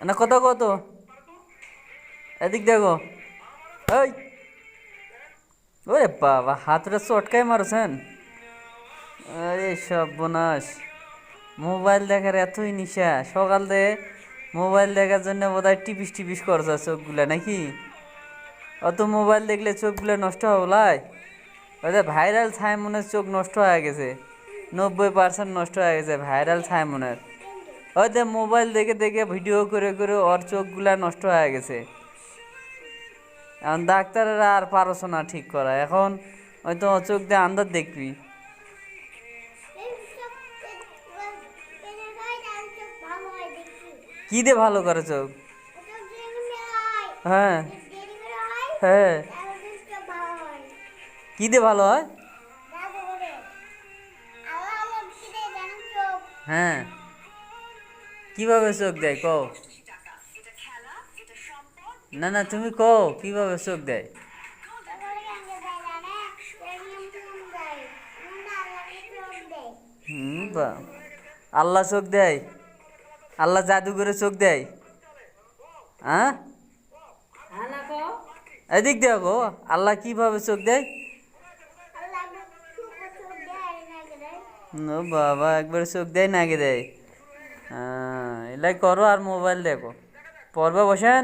না কত কত এদিক দেখো। এই ওরে বাবা, হাতটা চটকাই মারছেন। আরে সর্বনাশ, মোবাইল দেখার এতই নিশা সকাল থেকে। মোবাইল দেখার জন্য বোধহয় টিপিস টিপিস করছে চোখগুলা নাকি? অত মোবাইল দেখলে চোখগুলো নষ্ট হবলাই। ওই ভাইরাল সাইমনের চোখ নষ্ট হয়ে গেছে, 90% নষ্ট হয়ে গেছে ভাইরাল সাইমনের। ওই যে মোবাইল দেখে দেখে ভিডিও করে করে ওর চোখগুলা নষ্ট হয়ে গেছে। এখন ডাক্তারেরা আর পারছো না ঠিক করা, এখন হয়তো চোখ দিয়ে আন্দাজ দেখবি। কি দিয়ে ভালো করে চোখ? হ্যাঁ হ্যাঁ, কি দিয়ে ভালো হয়? হ্যাঁ, কিভাবে চোখ দেয় কও? না না, তুমি কও কিভাবে চোখ দেয়? বা, আল্লাহ চোখ দেয়? আল্লাহ জাদু করে চোখ দেয়? হ্যাঁ, এদিক দেখো, আল্লাহ কিভাবে চোখ দেয়? ও বাবা, একবার চোখ দেয় নাকি দেয়? হ্যাঁ, এলাই করো আর মোবাইল দেখো। পড়বে বসেন।